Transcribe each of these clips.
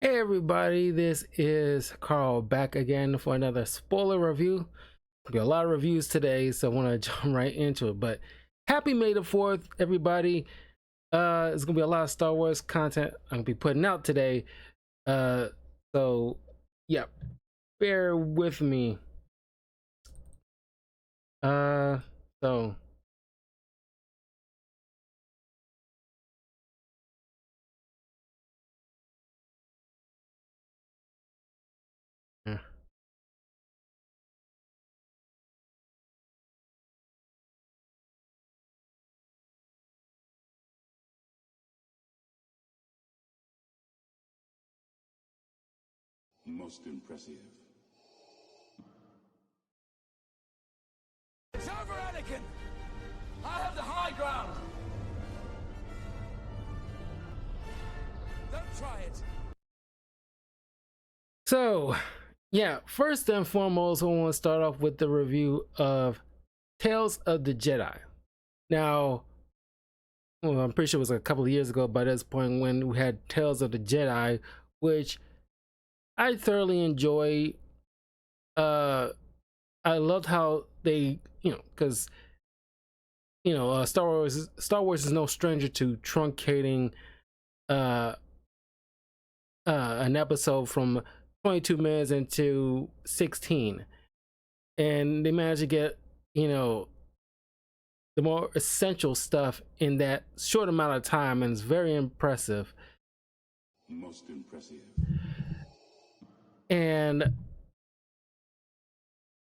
Hey everybody, this is Carl back again for another spoiler review. There'll be a lot of reviews today, so I want to jump right into it. But happy May the 4th, everybody. It's gonna be a lot of Star Wars content I'm gonna be putting out today. Uh so yeah, bear with me. Uh so yeah. Most impressive. It's over, Anakin! I have the high ground! Don't try it! So yeah, first and foremost, I want to start off with the review of Tales of the Jedi. Now, well, I'm pretty sure it was a couple of years ago by this point when we had Tales of the Jedi, which I thoroughly enjoy. Uh, I loved how they, because Star Wars is no stranger to truncating uh, an episode from 22 minutes into 16, and they managed to get the more essential stuff in that short amount of time, and it's very impressive. Most impressive. And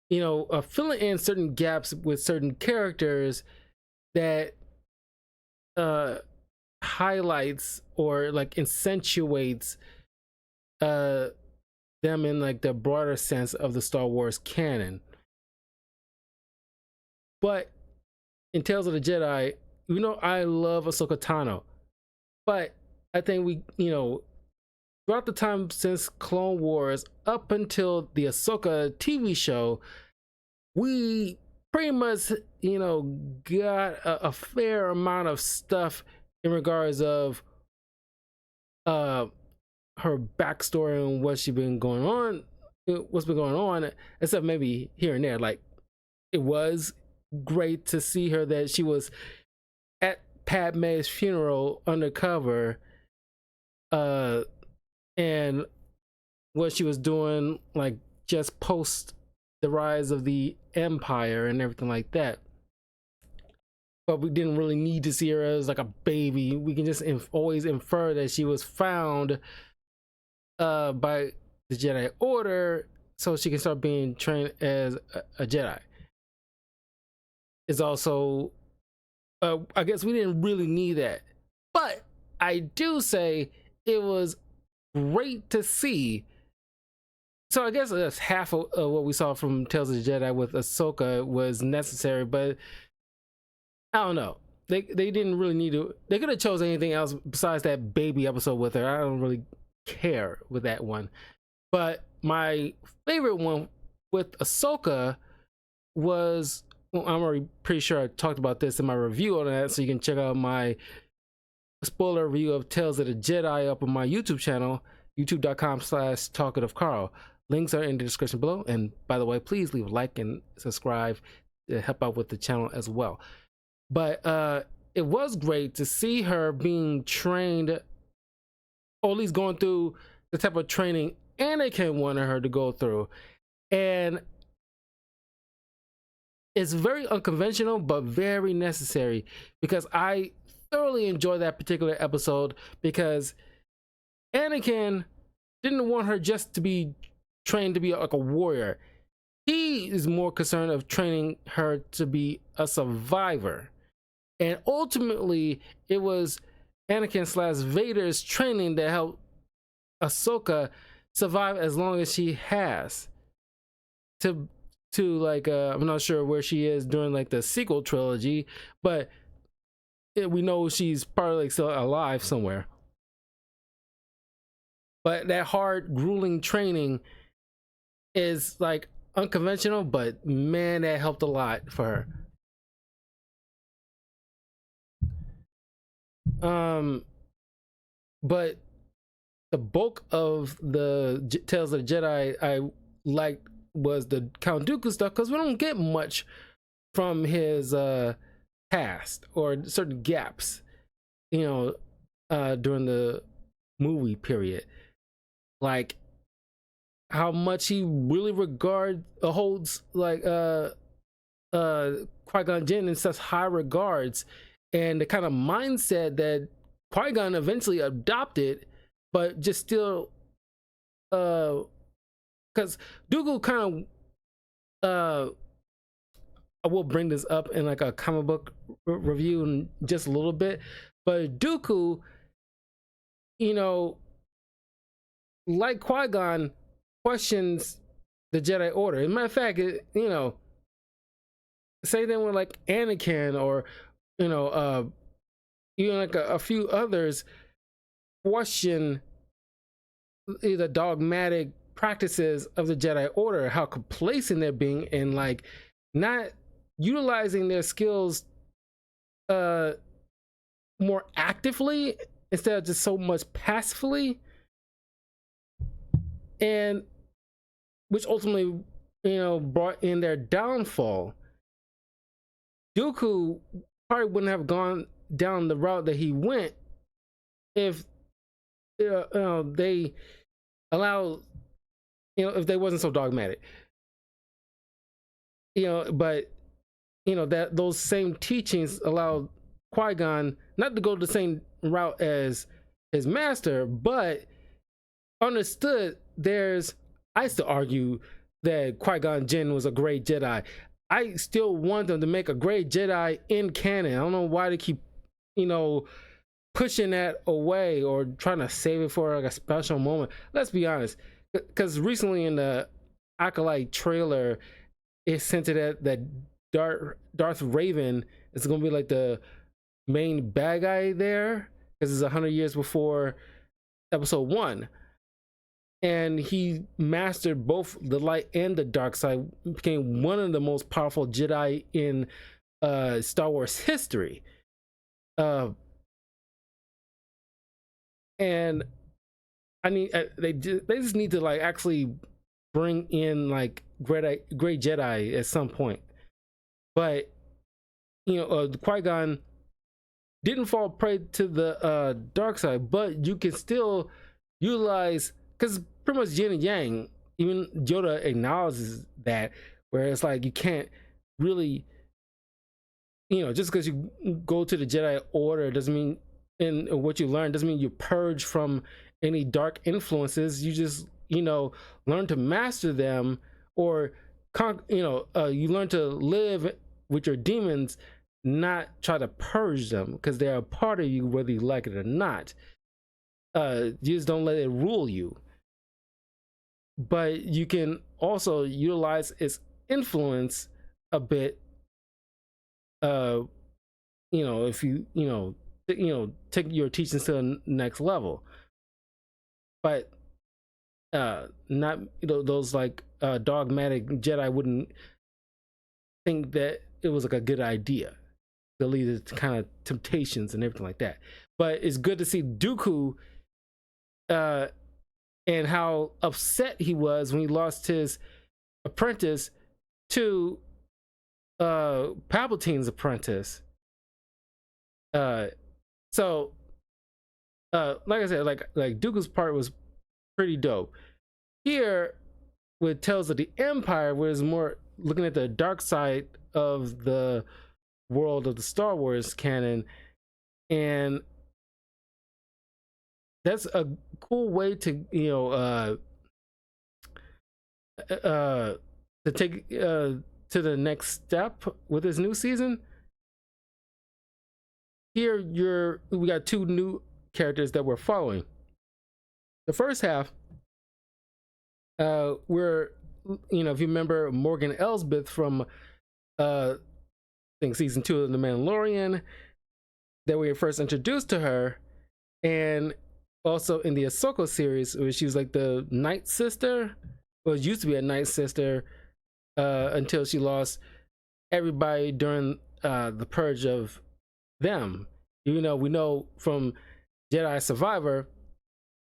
filling in certain gaps with certain characters that uh highlights or like accentuates uh them in like the broader sense of the Star Wars canon. But in Tales of the Jedi, I love Ahsoka Tano, but I think throughout the time since Clone Wars up until the Ahsoka TV show, we pretty much got a fair amount of stuff in regards of uh her backstory and what's been going on, except maybe here and there. Like, it was great to see her that she was at Padme's funeral undercover, uh and what she was doing, like, just post the rise of the Empire and everything like that. But we didn't really need to see her as like a baby. We can just always infer that she was found by the Jedi Order so she can start being trained as a Jedi. It's also, I guess we didn't really need that, but I do say it was great to see. So I guess that's half of what we saw from Tales of the Jedi with Ahsoka was necessary, but I don't know. They didn't really need to. They could have chose anything else besides that baby episode with her. I don't really care with that one. But my favorite one with Ahsoka was, well, I'm already pretty sure I talked about this in my review on that, so you can check out my spoiler review of Tales of the Jedi up on my YouTube channel, youtube.com/talkativecarl. Links are in the description below. And by the way, please leave a like and subscribe to help out with the channel as well. But it was great to see her being trained, or at least going through the type of training Anakin wanted her to go through. And it's very unconventional, but very necessary, because I thoroughly enjoy that particular episode, because Anakin didn't want her just to be trained to be like a warrior. He is more concerned of training her to be a survivor. And ultimately, it was Anakin/Vader's training that helped Ahsoka survive as long as she has. To like, I'm not sure where she is during like the sequel trilogy, but we know she's probably like still alive somewhere. But that hard, grueling training is like unconventional, but man, that helped a lot for her. But the bulk of the Tales of the Jedi I liked was the Count Dooku stuff, because we don't get much from his past or certain gaps, during the movie period, like how much he really holds like Qui-Gon Jinn in such high regards, and the kind of mindset that Qui-Gon eventually adopted, but just still because Dooku kind of I will bring this up in like a comic book review in just a little bit, but Dooku, like Qui-Gon, questions the Jedi Order. As a matter of fact, same thing with like Anakin, or even like a few others question the dogmatic practices of the Jedi Order, how complacent they're being, and like not utilizing their skills more actively instead of just so much passively, and which ultimately brought in their downfall. Dooku probably wouldn't have gone down the route that he went if they allowed, if they wasn't so dogmatic, but that those same teachings allowed Qui-Gon not to go the same route as his master, but understood I still argue that Qui-Gon Jinn was a great Jedi. I still want them to make a great Jedi in canon. I don't know why they keep, pushing that away or trying to save it for like a special moment. Let's be honest, because recently in the Acolyte trailer, it hinted that Darth Raven is going to be like the main bad guy there, because it's 100 years before Episode 1. And he mastered both the light and the dark side, became one of the most powerful Jedi in Star Wars history. And I mean, they just need to like actually bring in like great Jedi at some point. But Qui-Gon didn't fall prey to the dark side, but you can still utilize, because pretty much yin and yang. Even Yoda acknowledges that, where it's like you can't really, just because you go to the Jedi Order doesn't mean, and what you learn doesn't mean you purge from any dark influences. You just learn to master them, or you learn to live with your demons, not try to purge them, because they're a part of you whether you like it or not. You just don't let it rule you. But you can also utilize its influence a bit, if you take your teachings to the next level. But not those like dogmatic Jedi wouldn't think that it was like a good idea to lead to kind of temptations and everything like that. But it's good to see Dooku and how upset he was when he lost his apprentice to Palpatine's apprentice. So like I said, like Dooku's part was pretty dope. Here with Tales of the Empire, where it's more looking at the dark side of the world of the Star Wars canon, and that's a cool way to to take to the next step with this new season. Here we got two new characters that we're following. The first half, we're if you remember Morgan Elsbeth from I think season 2 of The Mandalorian, that we were first introduced to her, and also in the Ahsoka series, where she was like the Night Sister, well, used to be a Night Sister, until she lost everybody during the purge of them. We know from Jedi Survivor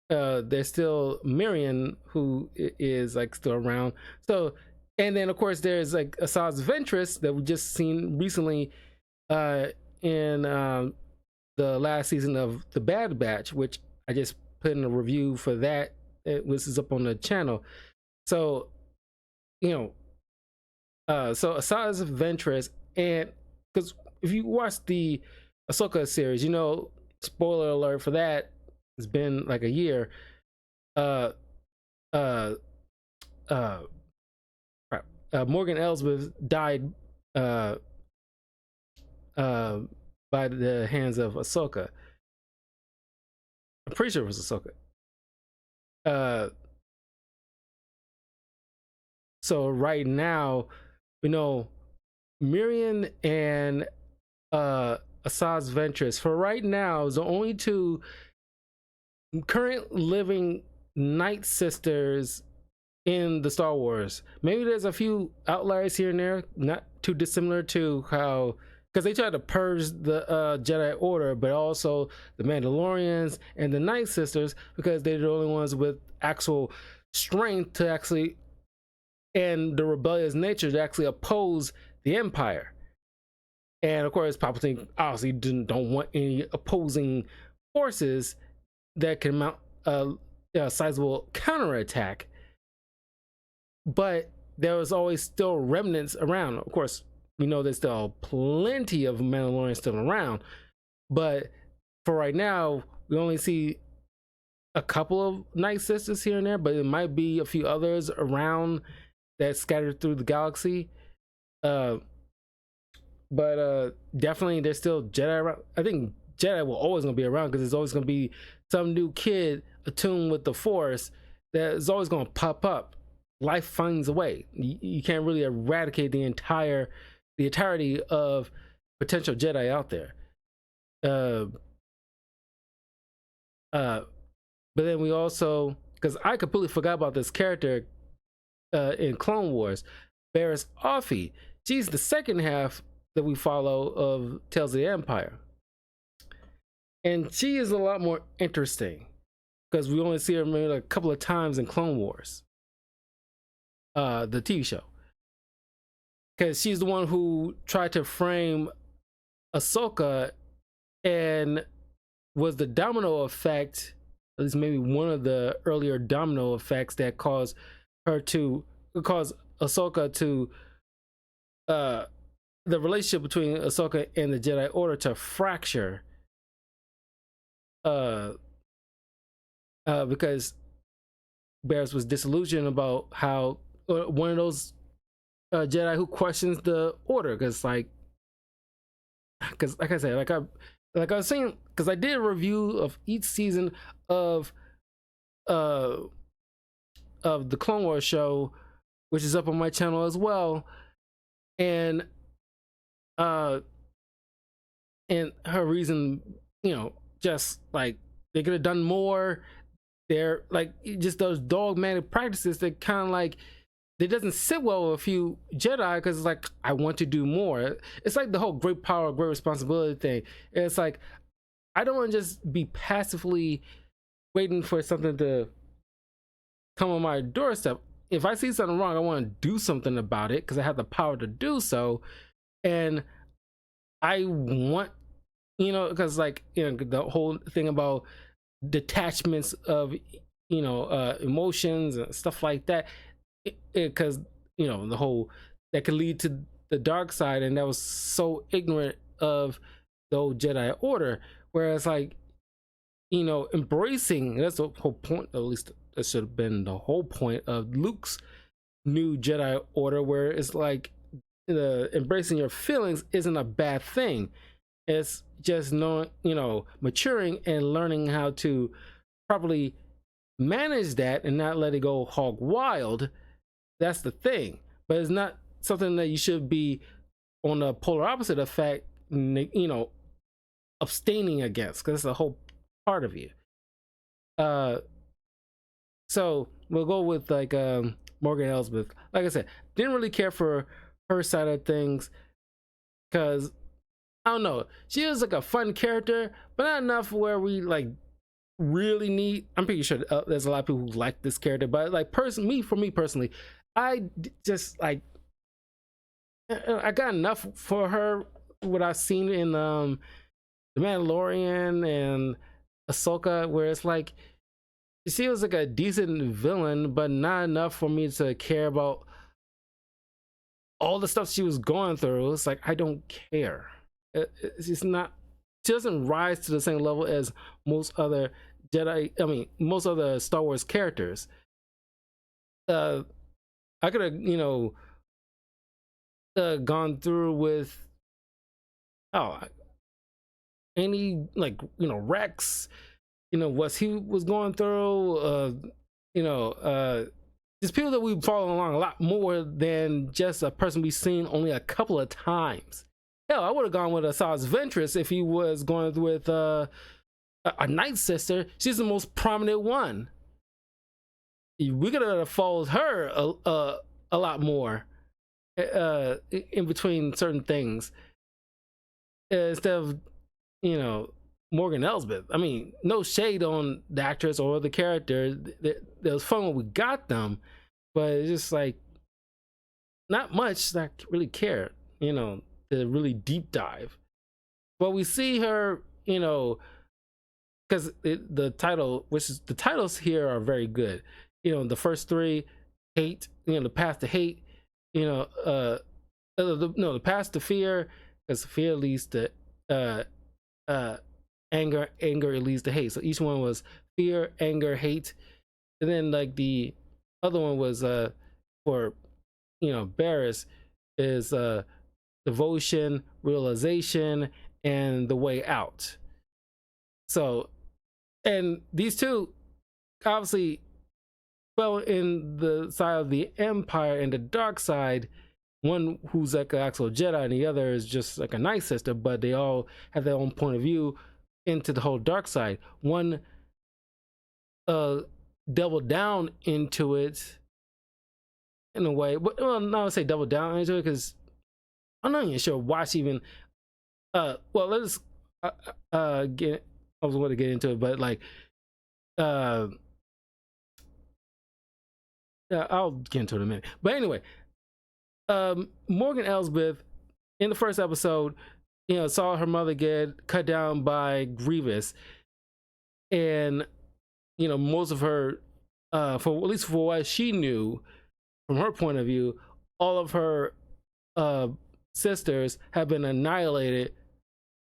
there's still Miriam who is like still around. So, and then of course there's like Asajj Ventress that we just seen recently in the last season of The Bad Batch, which I just put in a review for that. This is up on the channel. So, you know, so Asajj Ventress, and because if you watch the Ahsoka series, you know, spoiler alert for that, it's been like a year. Morgan Elsbeth died by the hands of Ahsoka. I'm pretty sure it was Ahsoka. So right now, you know, Miriam and Asajj Ventress, for right now, is the only two current living Night Sisters in the Star Wars. Maybe there's a few outliers here and there, not too dissimilar to how, because they tried to purge the Jedi Order, but also the Mandalorians and the Night Sisters, because they're the only ones with actual strength to actually, and the rebellious nature to actually oppose the Empire. And of course, Palpatine obviously don't want any opposing forces that can mount a sizable counterattack. But there was always still remnants around. Of course, we know there's still plenty of Mandalorians still around. But for right now, we only see a couple of Night Sisters here and there, but it might be a few others around that scattered through the galaxy. But definitely there's still Jedi around. I think Jedi will always gonna be around because there's always gonna be some new kid attuned with the Force that is always gonna pop up. Life finds a way. You can't really eradicate the entirety of potential Jedi out there. But then we also, because I completely forgot about this character in Clone Wars, Barriss Offee. She's the second half that we follow of Tales of the Empire, and she is a lot more interesting because we only see her maybe a couple of times in Clone Wars, the TV show, because she's the one who tried to frame Ahsoka and was the domino effect, at least maybe one of the earlier domino effects that caused Ahsoka to the relationship between Ahsoka and the Jedi Order to fracture, because Barriss was disillusioned about how one of those Jedi who questions the Order, because like I said, like I was saying, because I did a review of each season of the Clone Wars show, which is up on my channel as well, and her reason, you know, just like they could have done more. They're like just those dogmatic practices that kind of like it doesn't sit well with a few Jedi, because it's like, I want to do more. It's like the whole great power, great responsibility thing. It's like, I don't want to just be passively waiting for something to come on my doorstep. If I see something wrong, I want to do something about it because I have the power to do so. And I want, you know, because like, you know, the whole thing about detachments of, you know, emotions and stuff like that, because, you know, the whole that could lead to the dark side, and that was so ignorant of the old Jedi Order. Whereas like, you know, embracing, that's the whole point, at least that should have been the whole point of Luke's new Jedi Order, where it's like embracing your feelings isn't a bad thing. It's just knowing, you know, maturing and learning how to properly manage that and not let it go hog wild. That's the thing. But it's not something that you should be on the polar opposite effect, you know, abstaining against, because it's a whole part of you. So we'll go with like Morgan Elsbeth. Like I said, didn't really care for her side of things, because I don't know, she was like a fun character, but not enough where we like really need. I'm pretty sure there's a lot of people who like this character, but like for me personally, just like I got enough for her. What I've seen in The Mandalorian and Ahsoka, where it's like she was like a decent villain, but not enough for me to care about all the stuff she was going through. It's like I don't care. She's not. She doesn't rise to the same level as most other Jedi. I mean, most other Star Wars characters. I could have, gone through with any Rex, what he was going through. Just people that we've followed along a lot more than just a person we've seen only a couple of times. Hell, I would have gone with Asajj Ventress if he was going with a Night Sister. She's the most prominent one. We could have followed her a lot more in between certain things instead of Morgan Elsbeth. I mean, no shade on the actress or the character. It was fun when we got them, but it's just like not much that I really care, to really deep dive. But we see her, because the titles here are very good. The first three, hate, the path to hate, the path to fear, because fear leads to anger leads to hate. So each one was fear, anger, hate, and then like the other one was for Barriss is devotion, realization, and the way out. So, and these two obviously fell in the side of the Empire and the dark side. One who's like an actual Jedi, and the other is just like a Night Sister, but they all have their own point of view into the whole dark side. One doubled down into it in a way, but well, not to say double down into it because I'm not even sure why she even. Well, let's get. I was going to get into it, but like, yeah, I'll get into it in a minute. But anyway, Morgan Elsbeth in the first episode, saw her mother get cut down by Grievous, and most of her, for at least for what she knew, from her point of view, all of her sisters have been annihilated.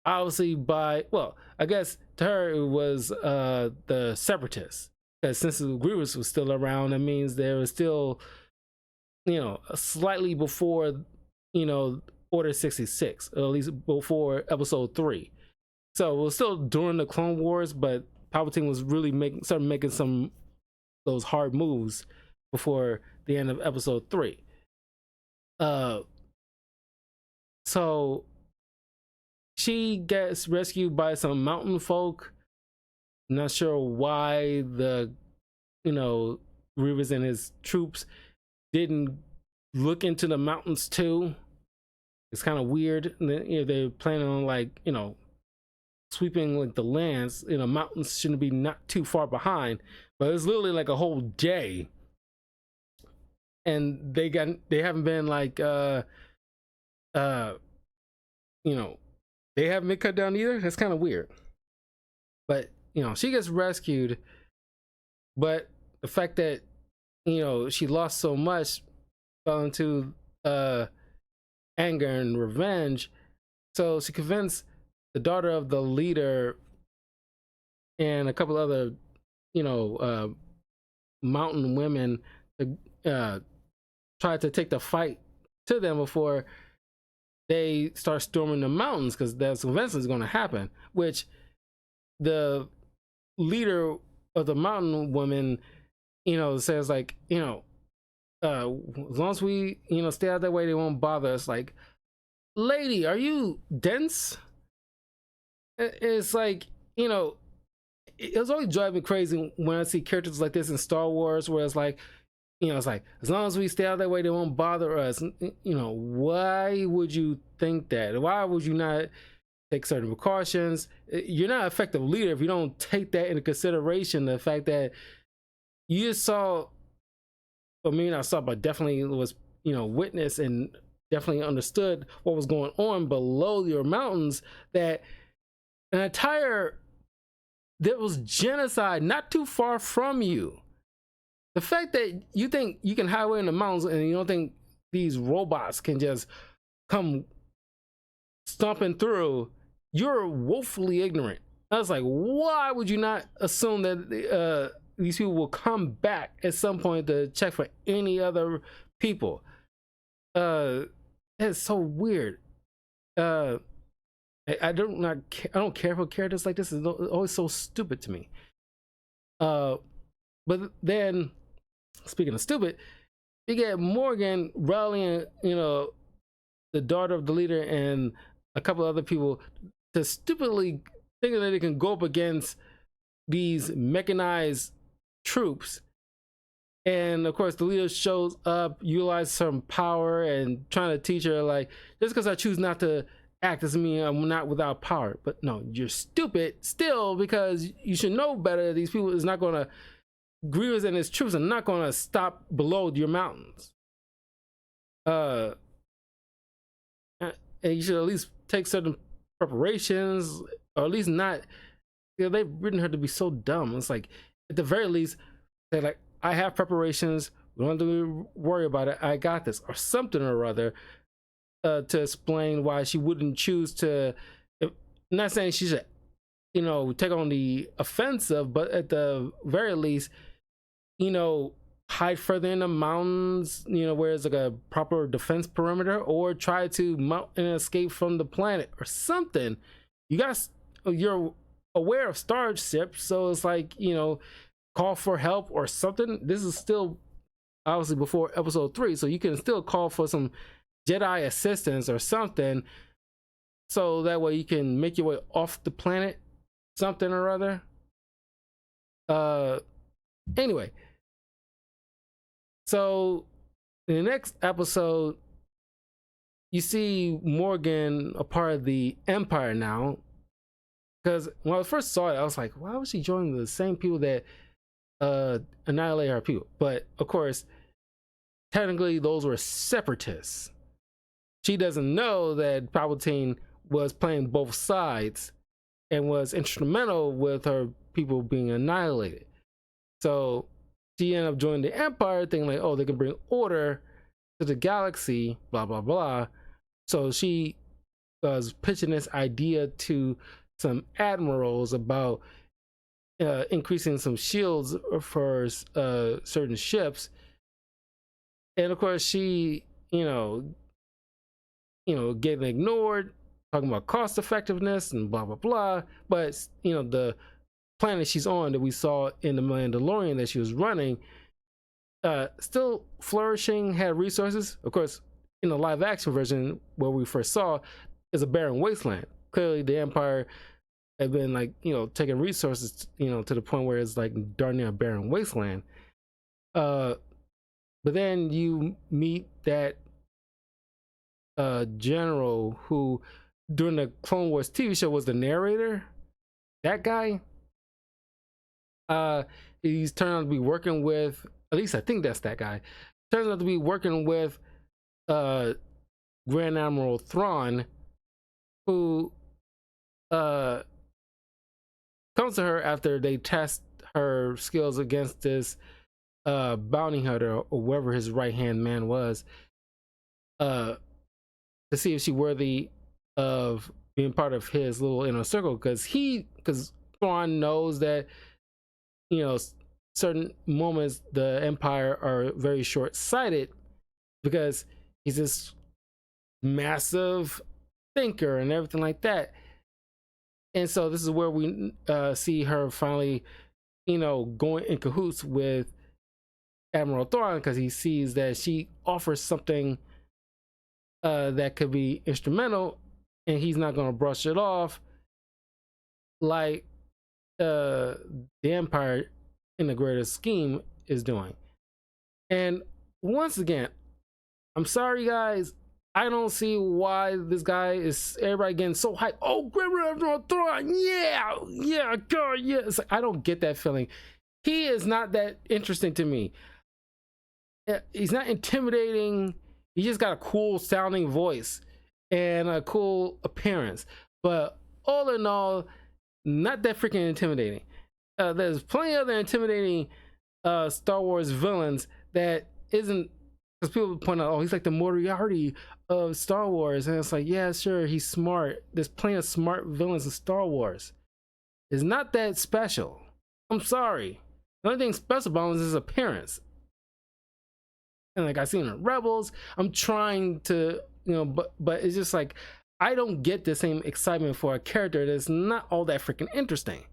Obviously, I guess to her it was the Separatists, because since Grievous was still around, that means there was still, slightly before, Order 66, or at least before Episode 3. So it was still during the Clone Wars, but Palpatine was really started making some those hard moves before the end of Episode 3. So she gets rescued by some mountain folk. Not sure why the Grievous and his troops didn't look into the mountains too. It's kind of weird. They're planning on sweeping like the lands. Mountains shouldn't be not too far behind, but it's literally like a whole day, and they haven't been they haven't been cut down either. That's kind of weird. But she gets rescued, but the fact that she lost so much fell into anger and revenge. So she convinced the daughter of the leader and a couple other mountain women to try to take the fight to them before they start storming the mountains, because that convention is going to happen, which the leader of the mountain woman says as long as we stay out that way, they won't bother us. Like, lady, are you dense? It's like it's always driving me crazy when I see characters like this in Star Wars, where it's like it's like, as long as we stay out that way, they won't bother us. Why would you think that? Why would you not take certain precautions. You're not an effective leader if you don't take that into consideration. The fact that you just saw, or maybe not saw, but definitely was, witness and definitely understood what was going on below your mountains, that there was genocide not too far from you. The fact that you think you can hide away in the mountains and you don't think these robots can just come stomping through, you're woefully ignorant. I was like, why would you not assume that these people will come back at some point to check for any other people? That's so weird. I don't care for characters like this. It's always so stupid to me. But then, speaking of stupid, you get Morgan rallying, the daughter of the leader and a couple other people to stupidly thinking that they can go up against these mechanized troops. And of course, the leader shows up, utilizes some power, and trying to teach her, like, just because I choose not to act doesn't mean I'm not without power. But no, you're stupid still, because you should know better. These people is not going to, Grievous and his troops are not going to stop below your mountains. And you should at least take certain preparations, or at least not. They've written her to be so dumb. It's like, at the very least, they're like, I have preparations. We don't have to worry about it. I got this, or something or other, to explain why she wouldn't choose to. I'm not saying she should, take on the offensive, but at the very least, hide further in the mountains, where it's like a proper defense perimeter, or try to mount and escape from the planet or something. You're aware of starships, so it's like, call for help or something. This is still obviously before episode 3, so you can still call for some Jedi assistance or something, so that way you can make your way off the planet, something or other. Anyway, so in the next episode, you see Morgan a part of the Empire now. Because when I first saw it, I was like, why was she joining the same people that annihilate our people? But of course, technically those were separatists. She doesn't know that Palpatine was playing both sides and was instrumental with her people being annihilated. So she ended up joining the Empire, thinking like, oh, they can bring order to the galaxy, blah, blah, blah. So she was pitching this idea to some admirals about increasing some shields for certain ships. And of course, she, getting ignored, talking about cost effectiveness and blah, blah, blah. But, the planet she's on that we saw in the Mandalorian that she was running, still flourishing, had resources. Of course, in the live action version, where we first saw, is a barren wasteland. Clearly the Empire had been like, taking resources, to the point where it's like darn near a barren wasteland. But then you meet that general who during the Clone Wars TV show was the narrator. That guy, he's turned out to be working with, at least I think that's that guy, turns out to be working with Grand Admiral Thrawn, who comes to her after they test her skills against this bounty hunter, or whoever his right hand man was, to see if she's worthy of being part of his little inner circle. Because Thrawn knows that, certain moments the Empire are very short-sighted, because he's this massive thinker and everything like that. And so this is where we see her finally, going in cahoots with Admiral Thrawn, because he sees that she offers something that could be instrumental, and he's not going to brush it off like the Empire in the greater scheme is doing. And once again, I'm sorry guys, I don't see why this guy is everybody getting so hyped. Oh, Grand Admiral Thrawn, yeah, God, yeah. It's like, I don't get that feeling. He is not that interesting to me. He's not intimidating. He just got a cool sounding voice and a cool appearance. But all in all, not that freaking intimidating. There's plenty of other intimidating Star Wars villains that isn't, because people point out, oh, he's like the Moriarty of Star Wars, and it's like, yeah, sure, he's smart. There's plenty of smart villains in Star Wars. It's not that special. I'm sorry. The only thing special about him is his appearance. And like I seen in Rebels, I'm trying to, but it's just like I don't get the same excitement for a character that's not all that freaking interesting.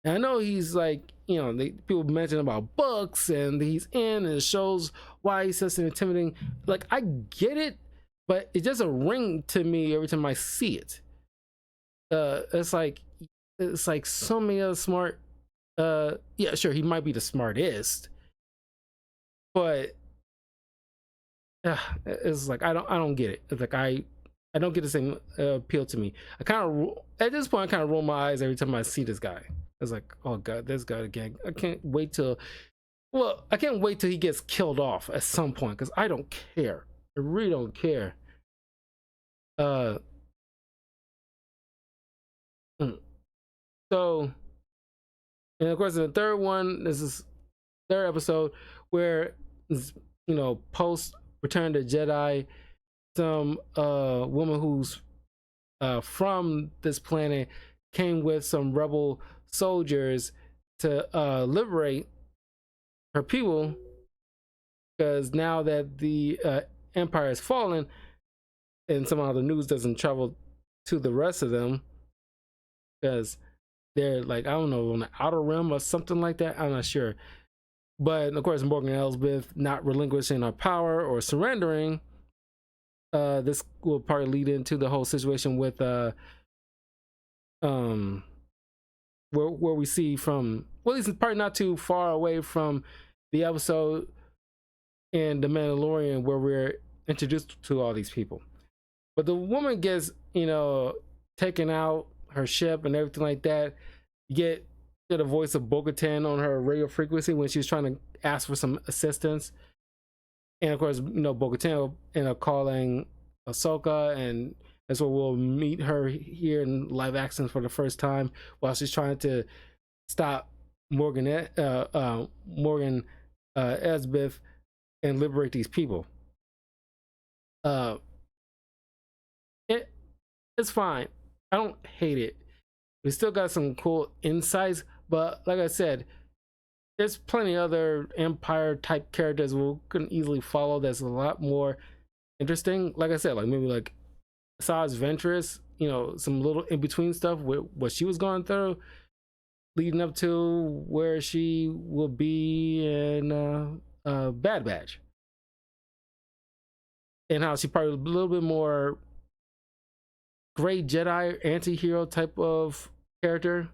And I know he's like, people mention about books and he's in and it shows why he's such an intimidating. Like, I get it, but it doesn't ring to me every time I see it. It's like so many other smart. Yeah, sure, he might be the smartest, but it's like I don't get it. It's like I don't get the same appeal to me. At this point I kind of roll my eyes every time I see this guy. It's like, oh god, this guy again. I can't wait till he gets killed off at some point, because I don't care. I really don't care. So, and of course, in the third one, this is third episode where, post Return of the Jedi, some woman who's from this planet came with some rebel soldiers to liberate her people, because now that the empire has fallen and somehow the news doesn't travel to the rest of them, because they're like, I don't know, on the outer rim or something like that, I'm not sure. But of course, Morgan Elsbeth not relinquishing her power or surrendering, this will probably lead into the whole situation with where we see from, well, it's probably not too far away from the episode in The Mandalorian where we're introduced to all these people. But the woman gets, taken out, her ship and everything like that. You get the voice of Bo-Katan on her radio frequency when she was trying to ask for some assistance. And of course, Bo-Katan will end up calling Ahsoka, and that's where we'll meet her here in live action for the first time, while she's trying to stop Morgan Elsbeth and liberate these people. It's fine. I don't hate it. We still got some cool insights, but like I said, there's plenty other Empire type characters we can easily follow that's a lot more interesting. Like I said, like maybe like Asajj Ventress, some little in between stuff with what she was going through, leading up to where she will be in Bad Batch, and how she probably a little bit more Gray Jedi anti-hero type of character,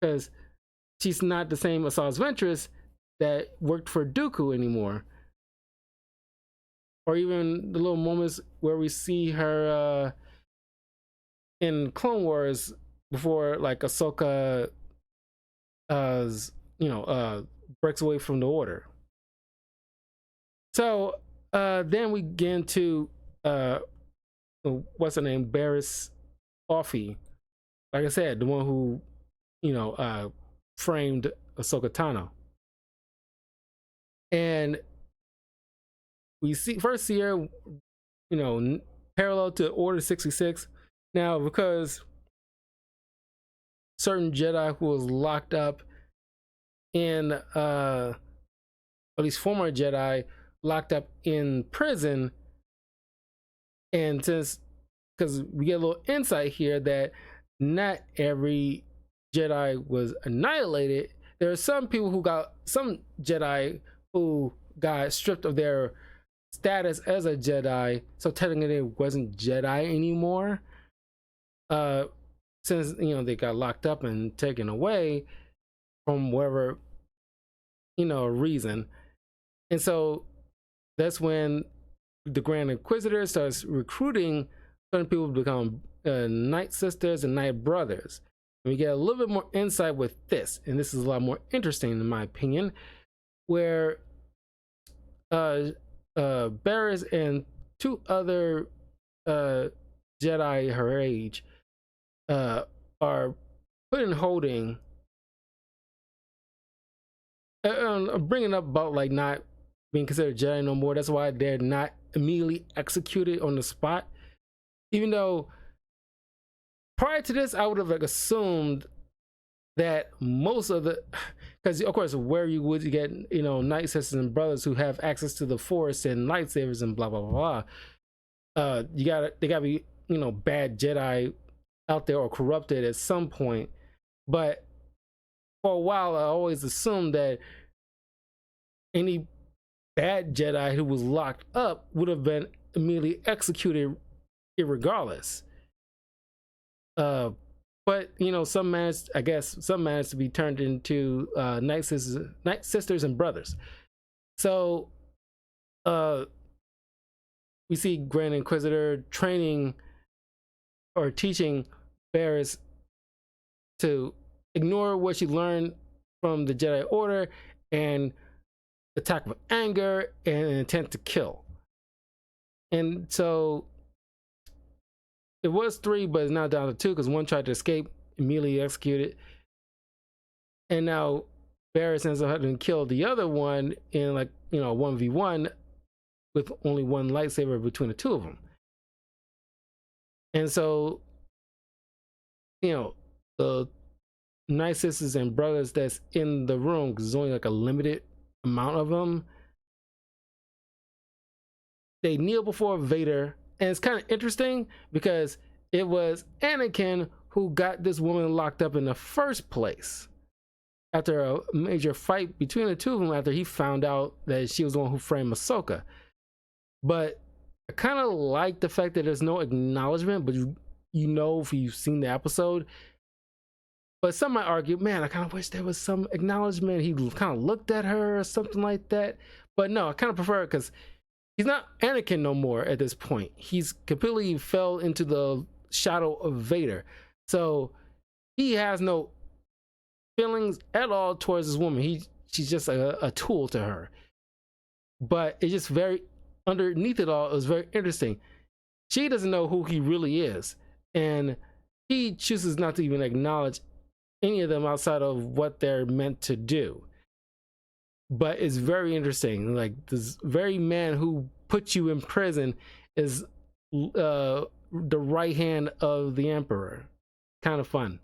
because she's not the same Asajj Ventress that worked for Dooku anymore. Or even the little moments where we see her in Clone Wars before, like, Ahsoka breaks away from the Order. So then we get into what's her name, Barriss Offee. Like I said, the one who framed Ahsoka Tano. And we see her, parallel to Order 66. Now, because certain Jedi who was locked up in, or these former Jedi locked up in prison, and because we get a little insight here that not every Jedi was annihilated. There are some Jedi who got stripped of their status as a Jedi, so technically it wasn't Jedi anymore. Since they got locked up and taken away from whatever reason, and so that's when the Grand Inquisitor starts recruiting certain people to become Night Sisters and Night Brothers. And we get a little bit more insight with this, and this is a lot more interesting in my opinion, where Barriss and two other Jedi her age are put in holding. I'm bringing up about like not being considered Jedi no more. That's why they're not immediately executed on the spot. Even though prior to this, I would have like assumed that most of the, because of course where you would get, you know, Night Sisters and brothers who have access to the Force and lightsabers and blah blah blah blah. They gotta be, you know, bad Jedi out there or corrupted at some point. But for a while, I always assumed that any bad Jedi who was locked up would have been immediately executed irregardless. But you know, some managed to be turned into Night Sisters and brothers. So we see Grand Inquisitor training or teaching Barriss to ignore what she learned from the Jedi Order and attack with anger and an intent to kill. And so it was 3, but it's now down to 2 because one tried to escape, immediately executed. And now Barriss ends up having to kill the other one in, like, you know, 1v1 with only one lightsaber between the two of them. And so, you know, the Night Sisters and brothers that's in the room, because there's only like a limited amount of them, they kneel before Vader. And it's kind of interesting because it was Anakin who got this woman locked up in the first place after a major fight between the two of them, after he found out that she was the one who framed Ahsoka. But I kind of like the fact that there's no acknowledgement, but you know if you've seen the episode. But some might argue, man, I kind of wish there was some acknowledgement. He kind of looked at her or something like that. But no, I kind of prefer it because he's not Anakin no more at this point. He's completely fell into the shadow of Vader. So he has no feelings at all towards this woman. She's just a tool to her. But it's just very, underneath it all, it was very interesting. She doesn't know who he really is. And he chooses not to even acknowledge any of them outside of what they're meant to do. But it's very interesting. Like, this very man who put you in prison is the right hand of the Emperor. Kind of fun.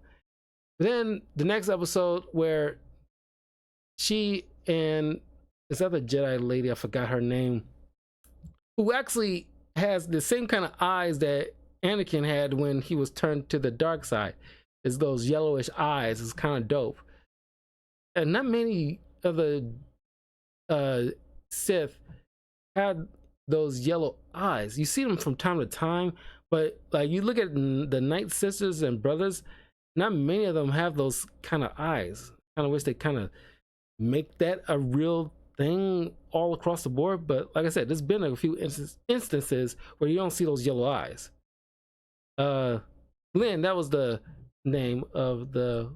Then the next episode where she and this other Jedi lady, I forgot her name, who actually has the same kind of eyes that Anakin had when he was turned to the dark side. Is those yellowish eyes. It's kind of dope. And not many of the Sith had those yellow eyes. You see them from time to time, but like you look at the Night Sisters and brothers, not many of them have those kind of eyes. I kind of wish they kind of make that a real thing all across the board. But like I said, there's been a few instances where you don't see those yellow eyes. Lynn, that was the name of the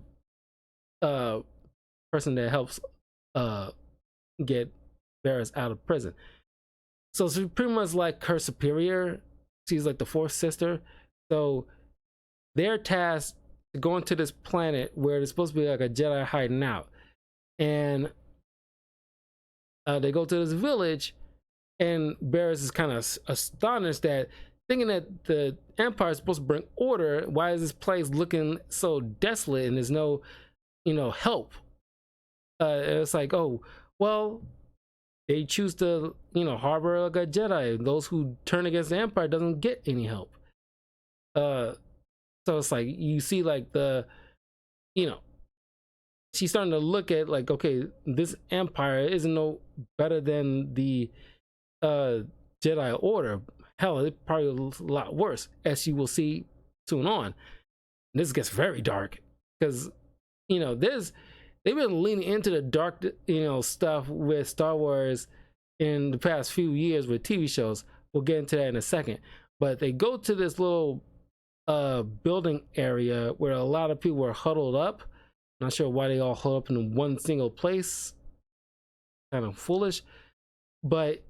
person that helps get Barriss out of prison. So she's pretty much like her superior. She's like the fourth sister. So they're tasked to go into this planet where there's supposed to be like a Jedi hiding out. And they go to this village, and Barriss is kind of astonished that, thinking that the Empire is supposed to bring order, why is this place looking so desolate and there's no, you know, help? It's like, oh, well, they choose to, you know, harbor like a Jedi. Those who turn against the Empire doesn't get any help. So it's like you see like the, you know, she's starting to look at like, okay, this Empire isn't no better than the Jedi Order. Hell, it's probably a lot worse, as you will see soon on. This gets very dark because, you know, they've been leaning into the dark, you know, stuff with Star Wars in the past few years with TV shows. we'll get into that in a second. But they go to this little building area where a lot of people are huddled up. Not sure why they all huddle up in one single place. Kind of foolish. But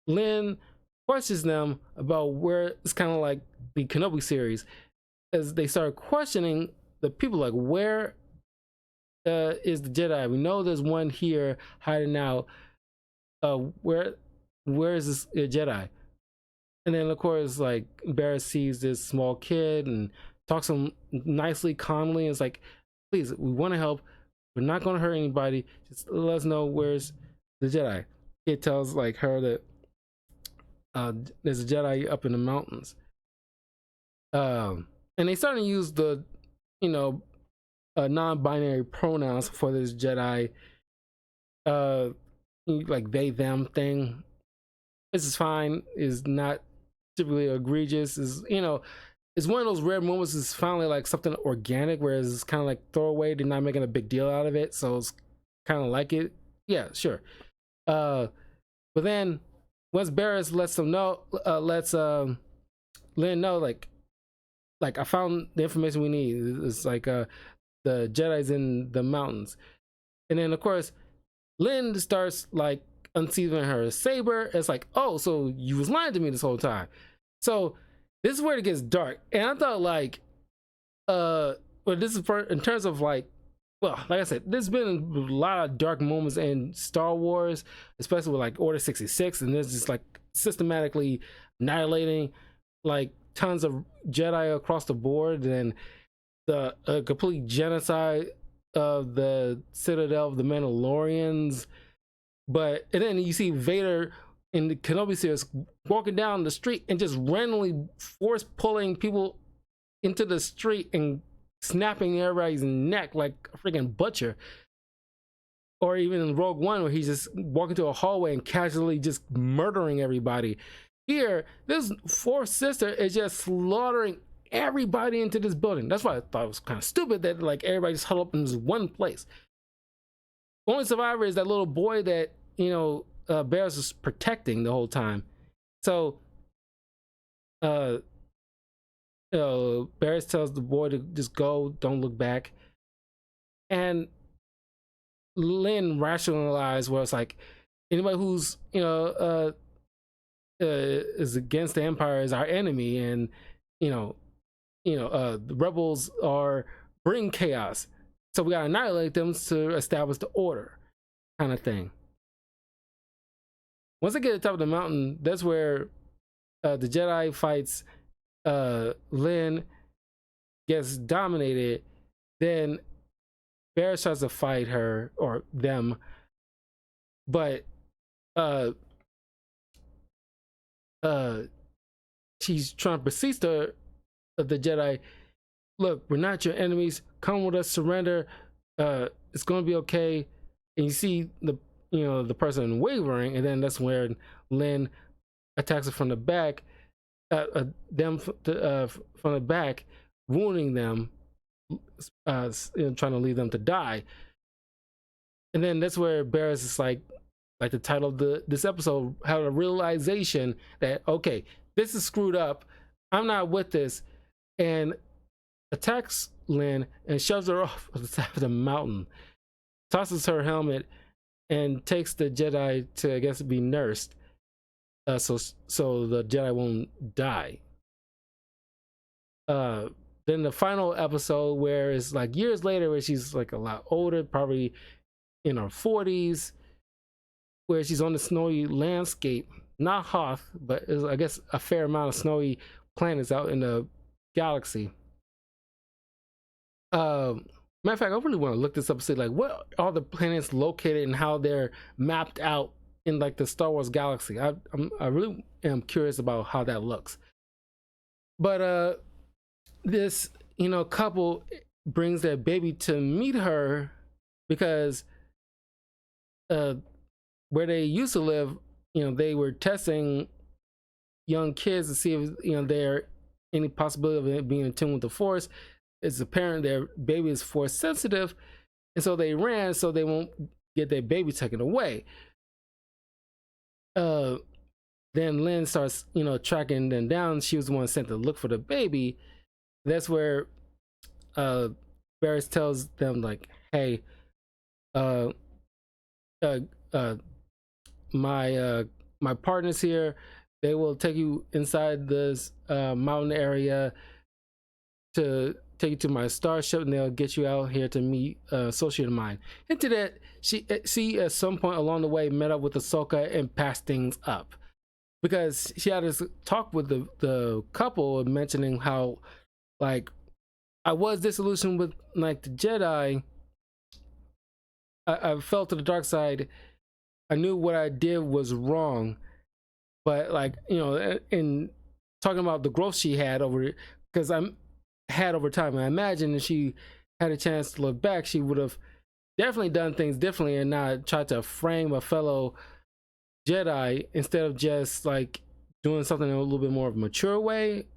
Lin questions them about where it's kind of like the Kenobi series, as they start questioning the people, like, where is the Jedi? We know there's one here hiding out. Where is this Jedi? And then of course, like, Barris sees this small kid and talks to him nicely, calmly, and it's like, please, we want to help. We're not going to hurt anybody. Just let us know where's the Jedi. It tells like her that there's a Jedi up in the mountains. And they starting to use the, non-binary pronouns for this Jedi, like they them thing. This is fine. Is not typically egregious. Is it's one of those rare moments. It's finally like something organic, whereas it's kind of like throwaway. They're not making a big deal out of it, so it's kind of like it. Yeah, sure. But then once Barris lets them know, lets Lin know, like I found the information we need. It's like the Jedi's in the mountains, and then of course Lin starts like unsealing her saber. It's like, oh, so you was lying to me this whole time. So this is where it gets dark, and I thought like, well, this is in terms of like, well, like I said, there's been a lot of dark moments in Star Wars, especially with like Order 66, and there's just like systematically annihilating like tons of Jedi across the board, and the complete genocide of the Citadel of the Mandalorians. And then you see Vader in the Kenobi series walking down the street and just randomly force pulling people into the street and snapping everybody's neck like a freaking butcher. Or even in Rogue One, where he's just walking through a hallway and casually just murdering everybody. Here, this fourth sister is just slaughtering everybody into this building. That's why I thought it was kind of stupid that like everybody just huddled up in this one place. Only survivor is that little boy that Barris is protecting the whole time. So Barris tells the boy to just go, don't look back. And Lin rationalized where it's like, anybody who's is against the Empire is our enemy, and the rebels are bring chaos, so we gotta annihilate them to establish the order, kind of thing. Once they get to the top of the mountain, that's where the Jedi fights. Lin gets dominated. Then Barris tries to fight her or them, but she's trying to beseech the Jedi, look, we're not your enemies, come with us, surrender, it's gonna be okay. And you see the person wavering, and then that's where Lin attacks her from the back, from the back, wounding them, trying to lead them to die. And then that's where Barris is like the title of this episode, had a realization that, okay, this is screwed up, I'm not with this, and attacks Lin and shoves her off the top of the mountain, tosses her helmet, and takes the Jedi to, I guess, be nursed, so the Jedi won't die. Then the final episode, where it's like years later, where she's like a lot older, probably in her 40s, where she's on the snowy landscape, not Hoth, but it's, I guess, a fair amount of snowy planets out in the galaxy. Matter of fact, I really want to look this up and see like what are the planets located and how they're mapped out in like the Star Wars galaxy. I really am curious about how that looks. But this couple brings their baby to meet her, because where they used to live, they were testing young kids to see if there any possibility of it being in tune with the Force. It's apparent their baby is Force sensitive, and so they ran so they won't get their baby taken away. then Lynn starts, tracking them down. She was the one sent to look for the baby. That's where Barris tells them like, "Hey, uh, uh, uh, my partners here. They will take you inside this mountain area to take you to my starship, and they'll get you out here to meet associate of mine." Into that, she at some point along the way met up with Ahsoka and passed things up, because she had this talk with the couple mentioning how, like, I was disillusioned with like the Jedi. I fell to the dark side. I knew what I did was wrong, but like, in talking about the growth she had over time, and I imagine if she had a chance to look back, she would have definitely done things differently and not tried to frame a fellow Jedi, instead of just like doing something in a little bit more of a mature way,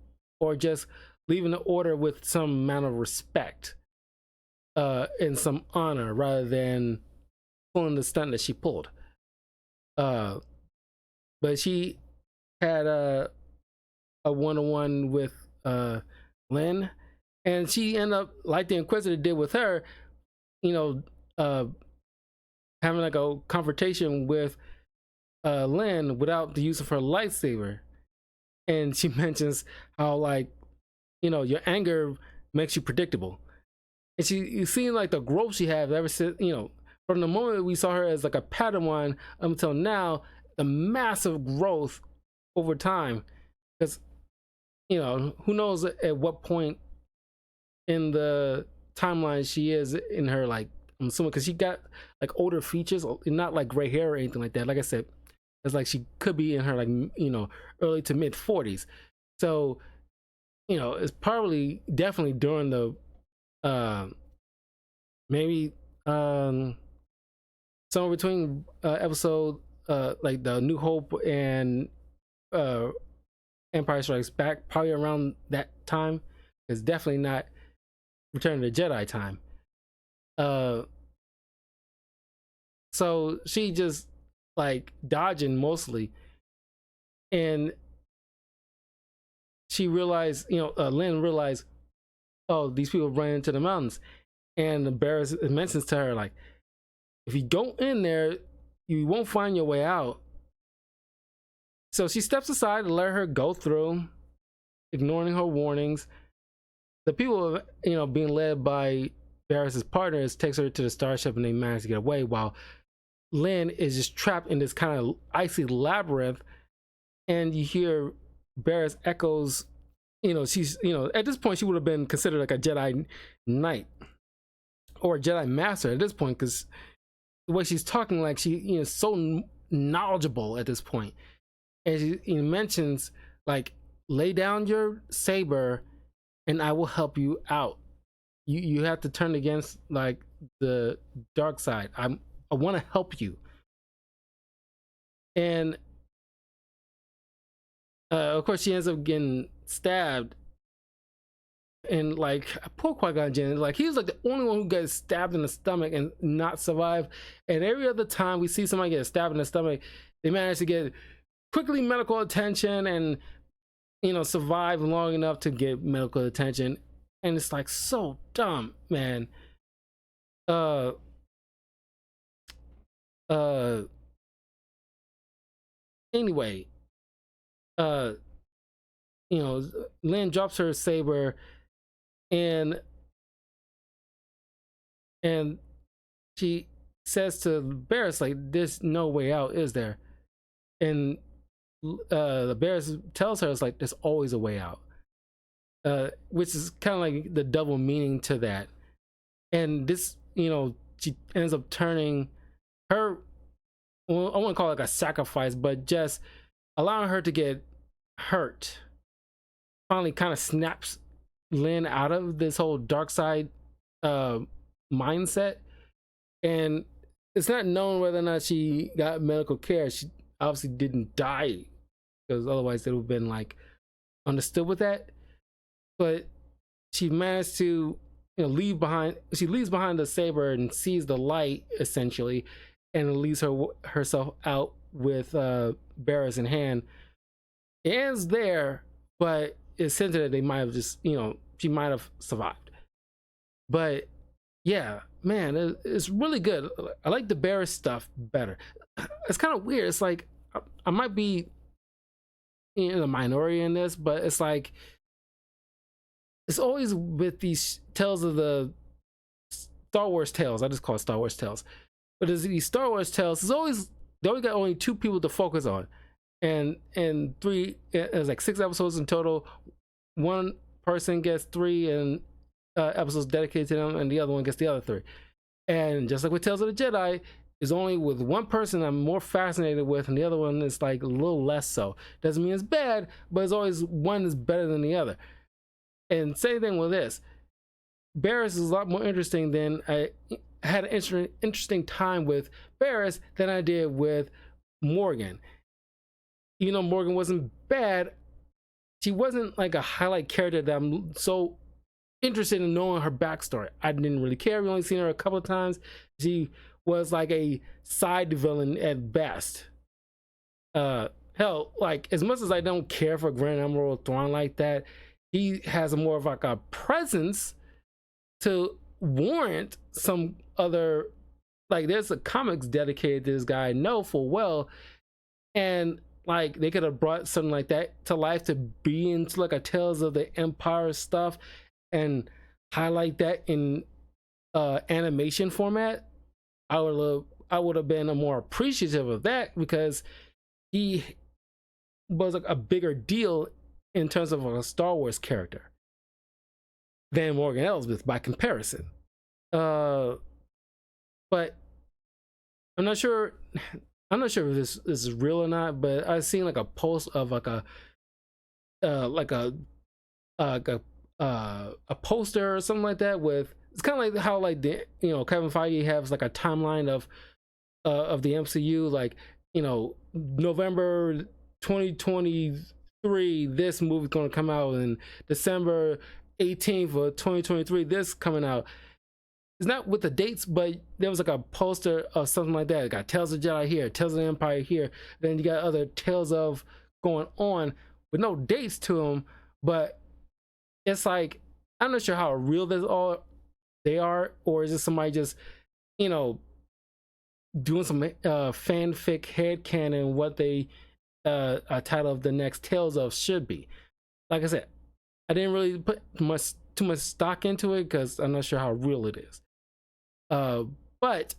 or just leaving the order with some amount of respect and some honor, rather than pulling the stunt that she pulled. But she had a one-on-one with Lynn, and she ended up, like the Inquisitor did with her, having like a confrontation with Lynn without the use of her lightsaber. And she mentions how, like, your anger makes you predictable. And you see like the growth she had ever since, from the moment we saw her as like a Padawan until now, the massive growth over time. Because, who knows at what point in the timeline she is in her, like, I'm assuming, because she got like older features, not like gray hair or anything like that. Like I said, it's like she could be in her, like, early to mid 40s. So, it's probably definitely during the maybe somewhere between episode like the New Hope and Empire Strikes Back, probably around that time. It's definitely not Return of the Jedi time. So she just like dodging mostly, and she realized, Lynn realized, oh, these people ran into the mountains, and the Barris mentions to her like, if you go in there, you won't find your way out. So she steps aside to let her go through, ignoring her warnings. The people, being led by Barris's partners, takes her to the starship, and they manage to get away, while Lynn is just trapped in this kind of icy labyrinth. And you hear Barris echoes, she's, at this point she would have been considered like a Jedi Knight or a Jedi Master at this point, because the way she's talking, like she is so knowledgeable at this point. And she mentions like, lay down your saber and I will help you out. You have to turn against like the dark side. I want to help you. And of course she ends up getting stabbed, and like poor Qui-Gon Jinn, like he was like the only one who got stabbed in the stomach and not survive. And every other time we see somebody get stabbed in the stomach, they manage to get quickly medical attention and survive long enough to get medical attention. And it's like so dumb, man. Anyway, Lynn drops her saber, and she says to Barris like, there's no way out, is there? And the Barris tells her, it's like, there's always a way out, which is kind of like the double meaning to that. And this, she ends up turning her, well, I wouldn't call it like a sacrifice, but just allowing her to get hurt, finally kind of snaps Lynn out of this whole dark side mindset. And it's not known whether or not she got medical care. She obviously didn't die, because otherwise it would have been like understood with that. But she managed to leave behind the saber and sees the light essentially, and leaves herself out with Barris in hand, It ends there, but it's hinted that they might have just, she might have survived. But yeah, man, it's really good. I like the Barris stuff better. It's kind of weird. It's like I might be in a minority in this, but it's like it's always with these tales of the Star Wars tales. I just call it Star Wars tales. But as these Star Wars tales, it's always they only got only two people to focus on, and three. There's like 6 episodes in total. One person gets 3 and episodes dedicated to them, and the other one gets the other 3. And just like with Tales of the Jedi, is only with one person I'm more fascinated with, and the other one is like a little less so. Doesn't mean it's bad, but it's always one is better than the other. And same thing with this. Barris is a lot more interesting than I had an interesting time with Barris than I did with Morgan. Even though Morgan wasn't bad, she wasn't like a highlight character that I'm so interested in knowing her backstory. I didn't really care. We only seen her a couple of times. She was like a side villain at best. Hell, like as much as I don't care for Grand Admiral Thrawn like that, he has more of like a presence to warrant some other, like there's a comics dedicated to this guy I know full well, and like they could have brought something like that to life to be into like a Tales of the Empire stuff and highlight that in animation format. I would have been more appreciative of that, because he was like a bigger deal in terms of a Star Wars character than Morgan Elsbeth by comparison. But I'm not sure if this is real or not, but I've seen like a post of like a poster or something like that with, it's kind of like how like the Kevin Feige has like a timeline of the MCU, like November 2023 this movie's going to come out, and December 18th of 2023 this coming out. It's not with the dates, but there was like a poster of something like that. It got Tales of Jedi here, Tales of the Empire here, then you got other Tales of going on with no dates to them. But it's like, I'm not sure how real they are, or is it somebody just doing some fanfic headcanon what they a title of the next Tales of should be. Like I said, I didn't really put too much stock into it because I'm not sure how real it is. But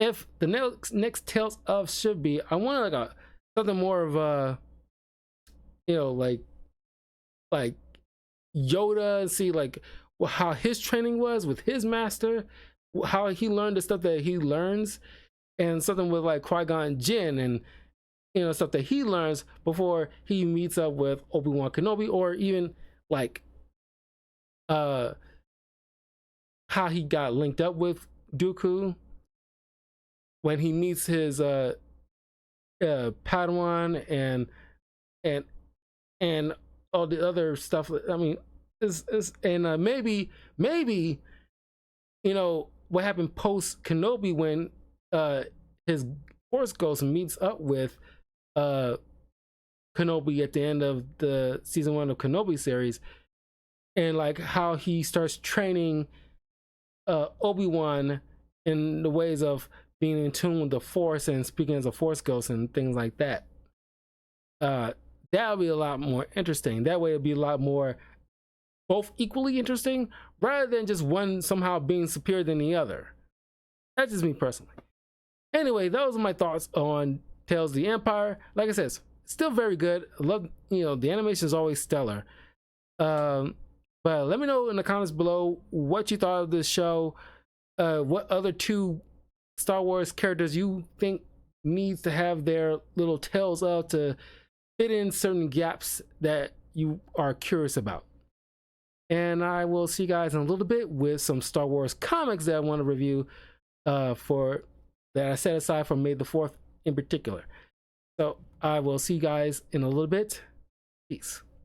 if the next Tales of should be, I want like something more of a like Yoda, and see like how his training was with his master, how he learned the stuff that he learns, and something with like Qui-Gon Jinn, and stuff that he learns before he meets up with Obi-Wan Kenobi, or even like how he got linked up with Dooku when he meets his Padawan, and all the other stuff. I mean, and maybe what happened post Kenobi when his Force Ghost meets up with Kenobi at the end of the season 1 of Kenobi series, and like how he starts training Obi-Wan in the ways of being in tune with the Force and speaking as a Force Ghost and things like that. That would be a lot more interesting. That way it'd be a lot more both equally interesting, rather than just one somehow being superior than the other. That's just me personally. Anyway, those are my thoughts on Tales of the Empire. Like I said, still very good. I love, the animation is always stellar. But let me know in the comments below what you thought of this show. What other 2 Star Wars characters you think needs to have their little tales of to fit in certain gaps that you are curious about. And I will see you guys in a little bit with some Star Wars comics that I want to review that I set aside for May the 4th in particular. So I will see you guys in a little bit. Peace.